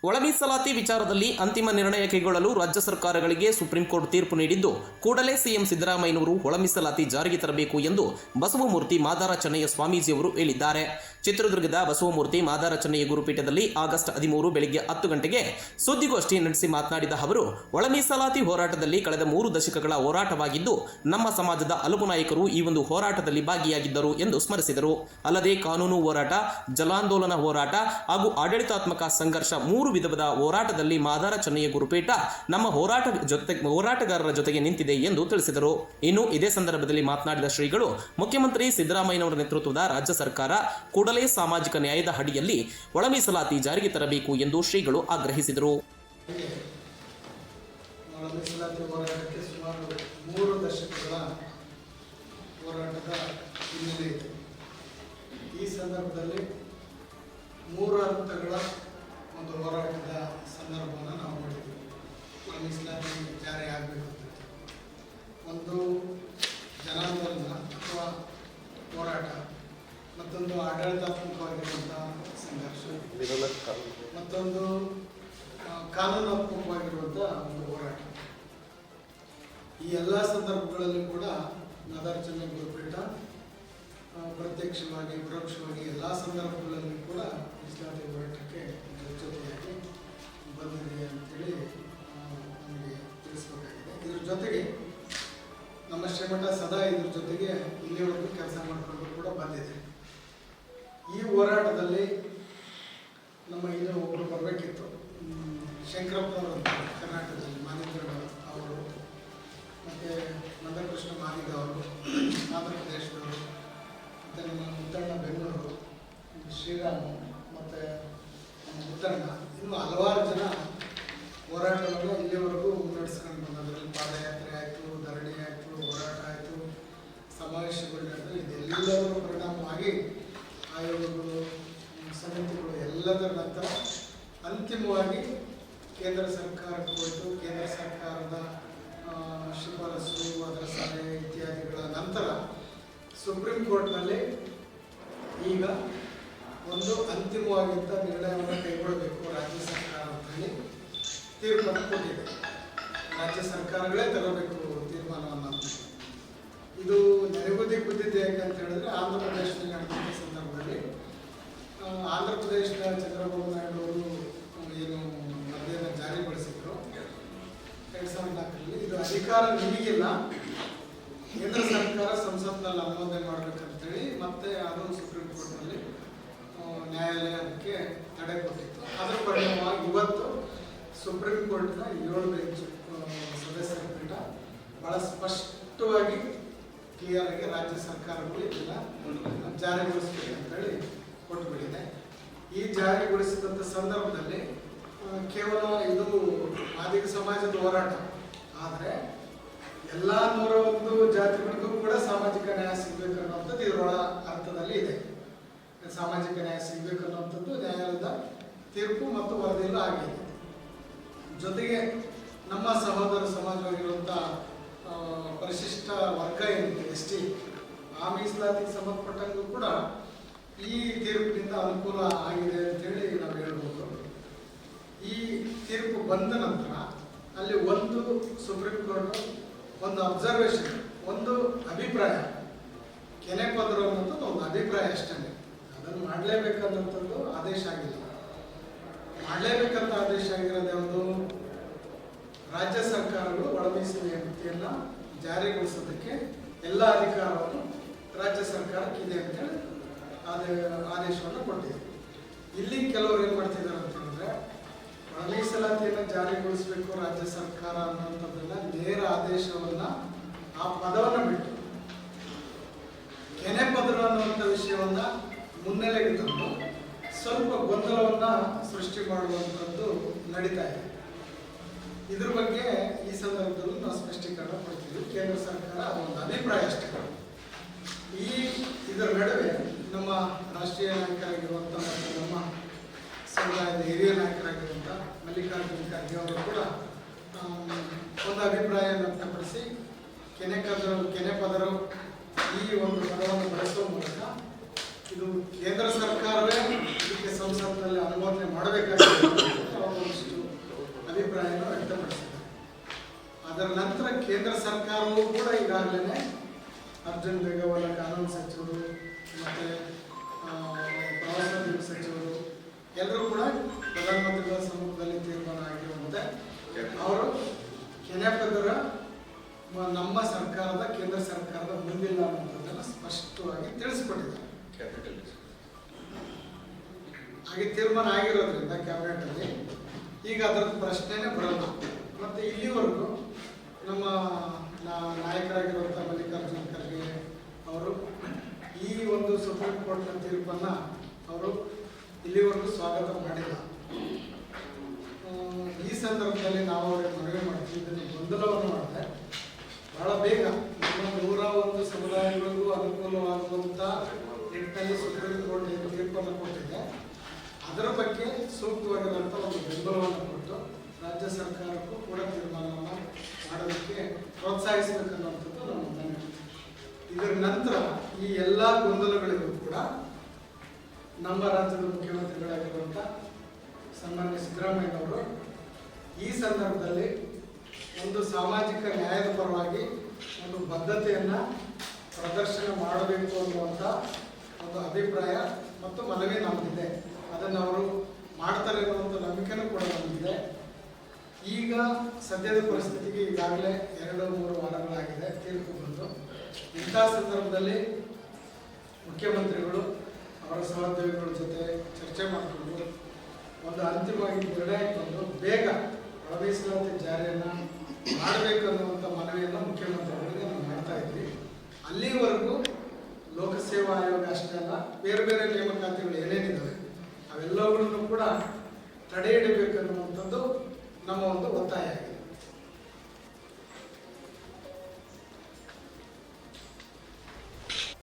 ಒಳ ಮೀಸಲಾತಿ ವಿಚಾರದಲ್ಲಿ ಅಂತಿಮ ನಿರ್ಣಯ ಕೈಗೊಳ್ಳಲು ರಾಜ್ಯ ಸರ್ಕಾರಗಳಿಗೆ ಸುಪ್ರೀಂ ಕೋರ್ಟ್ ತೀರ್ಪು ನೀಡಿದ್ದು, ಕೂಡಲೇ ಸಿಎಂ ಸಿದ್ದರಾಮಯ್ಯನವರು ಒಳ ಮೀಸಲಾತಿ ಜಾರಿಗೆ ತರಬೇಕು ಎಂದು ಬಸವಮೂರ್ತಿ ಮಾದಾರ ಚೆನ್ನಯ್ಯ ಸ್ವಾಮೀಜಿಯವರು ಹೇಳಿದ್ದಾರೆ. ಚಿತ್ರದುರ್ಗದ ಬಸವಮೂರ್ತಿ ಮಾದಾರ ಚೆನ್ನಯ್ಯ ಗುರುಪೀಠದಲ್ಲಿ ಆಗಸ್ಟ್ 13 ಬೆಳಗ್ಗೆ 10 ಗಂಟೆಗೆ ಸುದ್ದಿಗೋಷ್ಠಿ ನಡೆಸಿ ಮಾತನಾಡಿದ ಅವರು, ಒಳ ಮೀಸಲಾತಿ ಹೋರಾಟದಲ್ಲಿ ಕಳೆದ 3 ದಶಕಗಳ ಹೋರಾಟವಾಗಿದ್ದು, ನಮ್ಮ ಸಮಾಜದ ಹಲವು ನಾಯಕರು ಈ ಒಂದು ಹೋರಾಟದಲ್ಲಿ ಭಾಗಿಯಾಗಿದ್ದರು ಎಂದು ಸ್ಮರಿಸಿದರು. ಅಲ್ಲದೆ ಕಾನೂನು ಹೋರಾಟ, ಜಲಾಂದೋಲನ ಹೋರಾಟ ಹಾಗೂ ಆಡಳಿತಾತ್ಮಕ ಸಂಘರ್ಷ 3 ವಿಧದ ಹೋರಾಟದಲ್ಲಿ ಮಾದಾರ ಚೆನ್ನಯ್ಯ ಗುರುಪೀಠ ನಮ್ಮ ಹೋರಾಟಗಾರರ ಜೊತೆಗೆ ನಿಂತಿದೆ ಎಂದು ತಿಳಿಸಿದರು. ಇನ್ನು ಇದೇ ಸಂದರ್ಭದಲ್ಲಿ ಮಾತನಾಡಿದ ಶ್ರೀಗಳು, ಮುಖ್ಯಮಂತ್ರಿ ಸಿದ್ದರಾಮಯ್ಯನವರ ನೇತೃತ್ವದ ರಾಜ್ಯ ಸರ್ಕಾರ ಕೂಡಲೇ ಸಾಮಾಜಿಕ ನ್ಯಾಯದ ಅಡಿಯಲ್ಲಿ ಒಳ ಮೀಸಲಾತಿ ಜಾರಿಗೆ ತರಬೇಕು ಎಂದು ಶ್ರೀಗಳು ಆಗ್ರಹಿಸಿದರು. ಈ ಸಂದರ್ಭದಲ್ಲಿ 3 ಹಂತಗಳ ಒಂದು ಹೋರಾಟದ ಸಂದರ್ಭವನ್ನು ನಾವು ನೋಡಿದ್ದೀವಿ. ಮೀಸಲಾತಿ ಜಾರಿ ಆಗಬೇಕು ಅಂತ ಒಂದು ಜನಾಂದೋಲನ ಅಥವಾ ಹೋರಾಟ, ಮತ್ತೊಂದು ಆಡಳಿತಾತ್ಮಕವಾಗಿರುವಂಥ ಸಂಘರ್ಷ, ಮತ್ತೊಂದು ಕಾನೂನಾತ್ಮಕವಾಗಿರುವಂಥ ಒಂದು ಹೋರಾಟ. ಈ ಎಲ್ಲ ಸಂದರ್ಭಗಳಲ್ಲಿ ಕೂಡ ಮಾದಾರ ಚೆನ್ನಯ್ಯ ಗುರುಪೀಠ ಪ್ರತ್ಯಕ್ಷವಾಗಿ ಪರೋಕ್ಷವಾಗಿ ಎಲ್ಲ ಸಂದರ್ಭಗಳಲ್ಲಿ ಕೂಡ ಮೀಸಲಾತಿ ಹೋರಾಟಕ್ಕೆ ಜೊತೆಯಾಗಿ ಬಂದಿದೆ ಅಂತೇಳಿ ನಮಗೆ ತಿಳಿಸಬೇಕಾಗಿದೆ. ಇದ್ರ ಜೊತೆಗೆ ನಮ್ಮ ಶ್ರೀಮಠ ಸದಾ ಇದ್ರ ಜೊತೆಗೆ ಇಲ್ಲಿವರೆಗೂ ಕೆಲಸ ಮಾಡಿಕೊಂಡು ಕೂಡ ಬಂದಿದೆ. ಈ ಹೋರಾಟದಲ್ಲಿ ನಮ್ಮ ಇನ್ನೂ ಒಬ್ಬರು ಬರಬೇಕಿತ್ತು, ಶಂಕರಪ್ಪನವರು ಕರ್ನಾಟಕದಲ್ಲಿ ಮಾಲಿಂಗರ ಅವರು, ಮತ್ತು ಮಂದಕೃಷ್ಣ ಮಾಲಿಗ ಅವರು ಆಂಧ್ರ ಪ್ರದೇಶದವರು, ಮತ್ತು ನಮ್ಮ ಮುತ್ತಣ್ಣ ಬೆಂಗಳೂರು, ಶ್ರೀರಾಮು ಮತ್ತು ನಮ್ಮ ಮುತ್ತಣ್ಣ, ಇನ್ನೂ ಹಲವಾರು ಜನ ಹೋರಾಟವನ್ನು ಇಲ್ಲಿವರೆಗೂ ಮುನ್ನಡೆಸ್ಕೊಂಡು ಬಂದದ್ರಲ್ಲಿ ಪಾದಯಾತ್ರೆ ಆಯಿತು, ಧರಣಿ ಆಯಿತು, ಹೋರಾಟ ಆಯಿತು, ಸಮಾವೇಶಗಳು ನಡೆದು ಇದೆಲ್ಲದರ ಪರಿಣಾಮವಾಗಿ ಆಯೋಗಗಳು, ಸಮಿತಿಗಳು ಎಲ್ಲದರ ನಂತರ ಅಂತಿಮವಾಗಿ ಕೇಂದ್ರ ಸರ್ಕಾರಕ್ಕೆ ಹೋಯಿತು. ಕೇಂದ್ರ ಸರ್ಕಾರದ ಶಿಫಾರಸು, ಅದರ ಸಲಹೆ ಇತ್ಯಾದಿಗಳ ನಂತರ ಸುಪ್ರೀಂ ಕೋರ್ಟ್ನಲ್ಲಿ ಈಗ ಒಂದು ಅಂತಿಮವಾಗಿದ್ದ ನಿರ್ಣಯವನ್ನು ಕೈಗೊಳ್ಳಬೇಕು ರಾಜ್ಯ ಸರ್ಕಾರ ಅಂತ ಹೇಳಿ ತೀರ್ಮಾನ ಕೊಟ್ಟಿದೆ. ರಾಜ್ಯ ಸರ್ಕಾರಗಳೇ ತರಬೇಕು ತೀರ್ಮಾನವನ್ನು. ಇದು ನೆನೆಗುದಿ ಬಿದ್ದಿದೆ ಯಾಕಂತ ಹೇಳಿದ್ರೆ ಆಂಧ್ರ ಪ್ರದೇಶದಲ್ಲಿ ನಡೆದಂಥ ಸಂದರ್ಭದಲ್ಲಿ ಆಂಧ್ರ ಪ್ರದೇಶದ ಚಂದ್ರಬಾಬು ನಾಯ್ಡು ಅವರು ಏನು ವರದಿಯನ್ನು ಜಾರಿಗೊಳಿಸಿದ್ರು 2004ರಲ್ಲಿ. ಇದು ಅಧಿಕಾರ ನಿಮಗಿಲ್ಲ, ಕೇಂದ್ರ ಸರ್ಕಾರ ಸಂಸತ್ನಲ್ಲಿ ಅನುಮೋದನೆ ಮಾಡಬೇಕಂತೇಳಿ ಮತ್ತೆ ಅದು ಸುಪ್ರೀಂ ಕೋರ್ಟ್ನಲ್ಲಿ ನ್ಯಾಯಾಲಯ ಅದಕ್ಕೆ ತಡೆ ಕೊಟ್ಟಿತ್ತು. ಅದರ ಪರಿಣಾಮವಾಗಿ ಇವತ್ತು ಸುಪ್ರೀಂ ಕೋರ್ಟ್ನ 7 ಬೆಂಚ್ ಸದಸ್ಯರ ಪೀಠ ಬಹಳ ಸ್ಪಷ್ಟವಾಗಿ ಕ್ಲಿಯರ್ ಆಗಿ ರಾಜ್ಯ ಸರ್ಕಾರಗಳು ಇದನ್ನ ಜಾರಿಗೊಳಿಸಬೇಕಂತೇಳಿ ಕೊಟ್ಟುಬಿಟ್ಟಿದೆ. ಈ ಜಾರಿಗೊಳಿಸಿದಂಥ ಸಂದರ್ಭದಲ್ಲಿ ಕೇವಲ ಇದು ಮಾದಿಗ ಸಮಾಜದ ಹೋರಾಟ ಆದರೆ ಎಲ್ಲ 101 ಜಾತಿಗಳಿಗೂ ಕೂಡ ಸಾಮಾಜಿಕ ನ್ಯಾಯ ಸಿಗಬೇಕು ಅನ್ನುವಂಥದ್ದು ಇದರೊಳ ಅರ್ಥದಲ್ಲಿ ಇದೆ. ಸಾಮಾಜಿಕ ನ್ಯಾಯ ಸಿಗಬೇಕು ಅನ್ನುವಂಥದ್ದು ನ್ಯಾಯಾಲಯದ ತೀರ್ಪು ಮತ್ತು ವರದಿಯಲ್ಲೂ ಆಗಿದೆ. ಜೊತೆಗೆ ನಮ್ಮ ಸಹೋದರ ಸಮಾಜವಾಗಿರುವಂಥ ಪರಿಶಿಷ್ಟ ವರ್ಗ ಏನಿದೆ ST, ಆ ಮೀಸಲಾತಿಗೆ ಸಂಬಂಧಪಟ್ಟಂಗೂ ಕೂಡ ಈ ತೀರ್ಪಿನಿಂದ ಅನುಕೂಲ ಆಗಿದೆ ಅಂತೇಳಿ ನಾವು ಹೇಳ್ಬೋದು. ಈ ತೀರ್ಪು ಬಂದ ನಂತರ ಅಲ್ಲಿ ಒಂದು ಸುಪ್ರೀಂ ಕೋರ್ಟ್ ಒಂದು ಅಬ್ಸರ್ವೇಷನ್, ಒಂದು ಅಭಿಪ್ರಾಯ, ಕೆನೆ ಪದರು ಅನ್ನೋಂಥದ್ದು ಒಂದು ಅಭಿಪ್ರಾಯ ಅಷ್ಟೇ. ಅದನ್ನು ಮಾಡಲೇಬೇಕನ್ನೋಂಥದ್ದು ಆದೇಶ ಆಗಿಲ್ಲ. ಮಾಡಲೇಬೇಕಂತ ಆದೇಶ ಆಗಿರೋದು ಯಾವುದು? ರಾಜ್ಯ ಸರ್ಕಾರಗಳು ಒಳ ಮೀಸಲಾತಿಯನ್ನು ಜಾರಿಗೊಳಿಸೋದಕ್ಕೆ ಎಲ್ಲ ಅಧಿಕಾರವನ್ನು ರಾಜ್ಯ ಸರ್ಕಾರಕ್ಕಿದೆ ಅಂತೇಳಿ ಆದೇಶವನ್ನು ಕೊಟ್ಟಿದೆ. ಇಲ್ಲಿ ಕೆಲವರು ಏನು ಮಾಡ್ತಿದ್ದಾರೆ ಅಂತ ಹೇಳಿದ್ರೆ, ಒಳ ಮೀಸಲಾತಿಯನ್ನು ಜಾರಿಗೊಳಿಸಬೇಕು ರಾಜ್ಯ ಸರ್ಕಾರ ಅನ್ನುವಂಥದ್ದನ್ನ ನೇರ ಆದೇಶವನ್ನು, ಆ ಪದವನ್ನು ಬಿಟ್ಟು ಕೆನೆ ಪದರು ಅನ್ನುವಂಥ ವಿಷಯವನ್ನು ಮುನ್ನೆಲೆಗೆ ತಂದು ಸ್ವಲ್ಪ ಗೊಂದಲವನ್ನು ಸೃಷ್ಟಿ ಮಾಡುವಂಥದ್ದು ನಡೀತಾ ಇದೆ. ಇದ್ರ ಬಗ್ಗೆ ಈ ಸಂದರ್ಭದಲ್ಲೂ ನಾವು ಸ್ಪಷ್ಟೀಕರಣ ಕೊಡ್ತೀವಿ. ಕೇಂದ್ರ ಸರ್ಕಾರ ಅದೊಂದು ಅಭಿಪ್ರಾಯ ಅಷ್ಟೇ. ಇದರ ನಡುವೆ ನಮ್ಮ ರಾಷ್ಟ್ರೀಯ ನಾಯಕರಾಗಿರುವಂಥ ಮತ್ತು ನಮ್ಮ ಸಮುದಾಯದ ಹಿರಿಯ ನಾಯಕರಾಗಿರುವಂಥ ಮಲ್ಲಿಕಾರ್ಜುನ ಖರ್ಗೆ ಅವರು ಕೂಡ ಒಂದು ಅಭಿಪ್ರಾಯ ವ್ಯಕ್ತಪಡಿಸಿ ಕೆನೆ ಪದರು ಈ ಒಂದು ಪದವನ್ನು ಬಳಸುವ ಮೂಲಕ ಇದು ಕೇಂದ್ರ ಸರ್ಕಾರವೇ ಇದಕ್ಕೆ ಸಂಸತ್ನಲ್ಲಿ ಅನುಮೋದನೆ ಮಾಡಬೇಕಾಗಿದೆ ಕೇಂದ್ರ ಸರ್ಕಾರವೂ ಕೂಡ ಈಗಾಗಲೇ ಅರ್ಜುನ್ ಬೇಗವಾಲ ಕಾನೂನು ಸಚಿವರು ಮತ್ತು ಪ್ರವಾಸೋದ್ಯಮ ಸಚಿವರು ಎಲ್ಲರೂ ಕೂಡ ಪ್ರಧಾನಮಂತ್ರಿಗಳ ಸಮ್ಮುಖದಲ್ಲಿ ತೀರ್ಮಾನ ಆಗಿರುವಂತೆ ಅವರು ಕೆನೆಪದರ ನಮ್ಮ ಸರ್ಕಾರದ ಕೇಂದ್ರ ಸರ್ಕಾರದ ಮುಂದಿಲ್ಲ ಅನ್ನೋದನ್ನು ಸ್ಪಷ್ಟವಾಗಿ ತಿಳಿಸಿಕೊಟ್ಟಿದ್ದಾರೆ. ಹಾಗೆ ತೀರ್ಮಾನ ಆಗಿರೋದ್ರಿಂದ ಕ್ಯಾಬಿನೆಟಲ್ಲಿ ಈಗ ಅದರದ್ದು ಪ್ರಶ್ನೆನೇ ಬರಲ್ಲ. ಮತ್ತು ಇಲ್ಲಿವರೆಗೂ ನಮ್ಮ ನಾಯಕರಾಗಿರುವಂಥ ಮಲ್ಲಿಕಾರ್ಜುನ್ ಖರ್ಗೆ ಅವರು ಈ ಒಂದು ಸುಪ್ರೀಂ ಕೋರ್ಟ್ನ ತೀರ್ಪನ್ನು ಅವರು ಇಲ್ಲಿವರೆಗೂ ಸ್ವಾಗತ ಮಾಡಿಲ್ಲ. ಈ ಸಂದರ್ಭದಲ್ಲಿ ನಾವು ಅವರಿಗೆ ಮನವಿ ಮಾಡ್ತೀವಿ, ಇದನ್ನು ಗೊಂದಲವನ್ನು ಮಾಡಿದೆ ಬಹಳ ಬೇಗ ನಮ್ಮ 101 ಸಮುದಾಯಗಳಿಗೂ ಅನುಕೂಲವಾಗುವಂಥ ನಿಟ್ಟಿನಲ್ಲಿ ಸುಪ್ರೀಂ ಕೋರ್ಟ್ ಏನು ತೀರ್ಪನ್ನು ಕೊಟ್ಟಿದೆ ಅದರ ಬಗ್ಗೆ ಸೂಕ್ತವಾಗಿರುವಂಥ ಒಂದು ಬೆಂಬಲವನ್ನು ಕೊಟ್ಟು ರಾಜ್ಯ ಸರ್ಕಾರಕ್ಕೂ ಕೂಡ ತೀರ್ಮಾನವನ್ನು ಮಾಡೋದಕ್ಕೆ ಪ್ರೋತ್ಸಾಹಿಸಬೇಕನ್ನುವಂಥದ್ದು ನಮ್ಮ ಮನವಿ. ಇದರ ನಂತರ ಈ ಎಲ್ಲ ಗೊಂದಲಗಳಿಗೂ ಕೂಡ ನಮ್ಮ ರಾಜ್ಯದ ಮುಖ್ಯಮಂತ್ರಿಗಳಾಗಿರುವಂಥ ಸನ್ಮಾನ್ಯ ಸಿದ್ದರಾಮಯ್ಯನವರು ಈ ಸಂದರ್ಭದಲ್ಲಿ ಒಂದು ಸಾಮಾಜಿಕ ನ್ಯಾಯದ ಪರವಾಗಿ ಒಂದು ಬದ್ಧತೆಯನ್ನು ಪ್ರದರ್ಶನ ಮಾಡಬೇಕು ಅನ್ನುವಂಥ ಒಂದು ಅಭಿಪ್ರಾಯ ಮತ್ತು ಮನವಿ ನಮಗಿದೆ. ಅದನ್ನು ಅವರು ಮಾಡ್ತಾರೆ ಅನ್ನುವಂಥ ನಂಬಿಕೆನೂ ಕೂಡ ನಮಗಿದೆ. ಈಗ ಸದ್ಯದ ಪರಿಸ್ಥಿತಿಗೆ ಈಗಾಗಲೇ 2-3 ವಾರಗಳಾಗಿದೆ ತೀರ್ಪು ಬಂದು. ಇಂಥ ಸಂದರ್ಭದಲ್ಲಿ ಮುಖ್ಯಮಂತ್ರಿಗಳು ಅವರ ಸಹೋದ್ಯೋಗಿಗಳ ಜೊತೆ ಚರ್ಚೆ ಮಾಡಿಕೊಂಡು ಒಂದು ಅಂತಿಮವಾಗಿ ನಿರ್ಣಯಕ್ಕೆ ಬಂದು ಬೇಗ ಮೀಸಲಾತಿ ಜಾರಿಯನ್ನು ಮಾಡಬೇಕು ಅನ್ನುವಂಥ ಮನವಿಯನ್ನು ಮುಖ್ಯಮಂತ್ರಿಗಳಿಗೆ ನಾವು ಮಾಡ್ತಾ ಇದ್ವಿ. ಅಲ್ಲಿವರೆಗೂ ಲೋಕಸೇವಾ ಆಯೋಗ ಅಷ್ಟೇ ಅಲ್ಲ, ಬೇರೆ ಬೇರೆ ನೇಮಕಾತಿಗಳು ಏನೇನಿದ್ದಾವೆ ಅವೆಲ್ಲವುಗಳನ್ನು ಕೂಡ ತಡೆ ಹಿಡಿಬೇಕನ್ನುವಂಥದ್ದು ನಮ್ಮ ಒಂದು ಒತ್ತಾಯ.